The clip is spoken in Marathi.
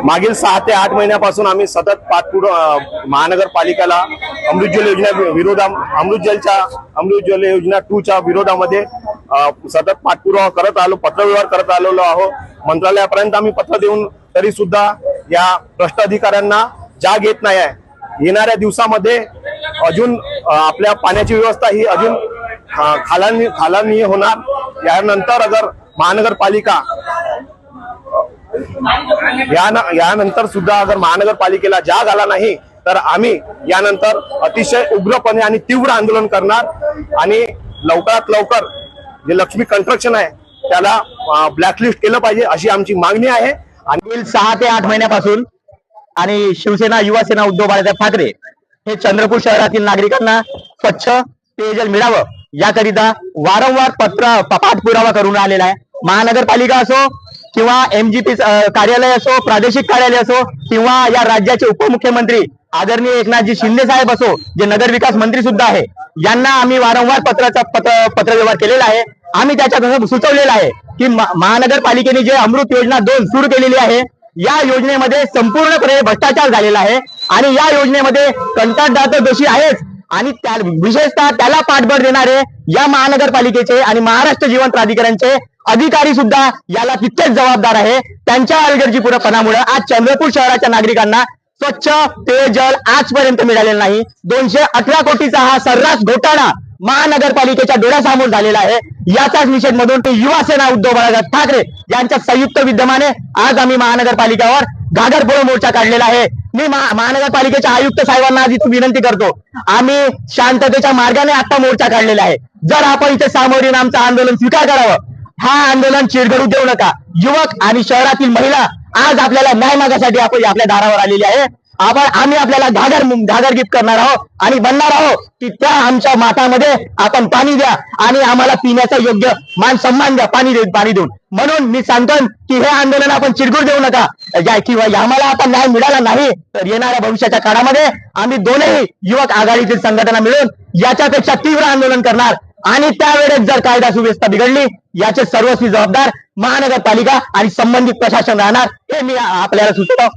मागील 6 ते 8 महिन्यापासून आम्ही सतत महानगरपालिकेला अमृतजल योजना अमृत जल योजना 2 च्या विरोधामध्ये सतत पाठपुरावा करत आलो, पत्रव्यवहार करत आलेलो आहोत। मंत्रालयापर्यंत आम्ही पत्र देऊन तरी सुद्धा या भ्रष्ट अधिकाऱ्यांना जाग येत नाही आहे। येणाऱ्या दिवसामध्ये अजून आपल्या पाण्याची व्यवस्था ही अजून खालानीय होणार। यानंतर अगर महानगरपालिका यानंतर सुद्धा अगर महानगरपालिकेला जाग आला नाही तर आम्ही यानंतर अतिशय उग्रपणे आणि तीव्र आंदोलन करणार आणि लवकरात लवकर जे लक्ष्मी कन्स्ट्रक्शन आहे त्याला ब्लॅकलिस्ट केलं पाहिजे अशी आमची मागणी आहे। आणि 6 ते 8 महिन्यापासून आणि शिवसेना युवासेना उद्धव बाळासाहेब ठाकरे हे चंद्रपूर शहरातील नागरिकांना स्वच्छ पेयजल मिळावं याकरिता वारंवार पाठपुरावा करून आलेला आहे। महानगरपालिका असो किंवा एमजीपी कार्यालय असो, प्रादेशिक कार्यालय असो किंवा या राज्याचे उपमुख्यमंत्री आदरणीय एकनाथजी शिंदे साहेब असो, जे नगर विकास मंत्री सुद्धा आहे, यांना आम्ही वारंवार पत्रव्यवहार केलेला आहे। आम्ही त्याच्यात सुचवलेलं आहे की महानगरपालिकेने जे अमृत योजना 2 सुरू केलेली आहे या योजनेमध्ये संपूर्णपणे भ्रष्टाचार झालेला आहे आणि या योजनेमध्ये कंत्राटदार तर दोषी आहेच आणि विशेषतः त्याला पाठबळ देणारे या महानगरपालिकेचे आणि महाराष्ट्र जीवन प्राधिकरणचे अधिकारी सुद्धा याला तितकेच जबाबदार आहे। त्यांच्या हलगर्जीपणामुळे आज चंद्रपूर शहराच्या नागरिकांना स्वच्छ पेयजल आजपर्यंत मिळालेलं नाही। 218 कोटीचा हा सर्रास घोटाळा महानगरपालिकेच्या डोळ्यासमोर झालेला आहे। याचाच निषेध म्हणून युवासेना उद्धव बाळासाहेब ठाकरे यांच्या संयुक्त विद्यमाने आज आम्ही महानगरपालिकेवर घागरफोड मोर्चा काढलेला आहे। मी महानगरपालिकेच्या आयुक्त साहेबांना आधी विनंती करतो, आम्ही शांततेच्या मार्गाने आता मोर्चा काढलेला आहे। जर आपण इथे सामोरील आमचं आंदोलन स्वीकार करावं, हा आंदोलन चिरघडू देऊ नका। युवक आणि शहरातील महिला आज आपल्याला न्याय मागासाठी आपण आपल्या दारावर आलेली आहे। आम्ही आपल्याला घागर गिफ्ट करणार आहोत आणि म्हणणार आहोत की त्या आमच्या मातामध्ये आपण पाणी द्या आणि आम्हाला पिण्याचा योग्य मान सन्मान द्या पाणी देऊन। म्हणून मी सांगतो की हे आंदोलन आपण चिरघूर देऊ नका किंवा आम्हाला आता न्याय मिळाला नाही तर येणाऱ्या भविष्याच्या काळामध्ये आम्ही दोनही युवक आघाडीतील संघटना मिळून याच्यापेक्षा तीव्र आंदोलन करणार आणि त्यावेळेस जर कायदा सुव्यवस्था बिघडली याचे सर्वस्वी जबाबदार महानगरपालिका आणि संबंधित प्रशासन राहणार हे मी आपल्याला सुचवतो।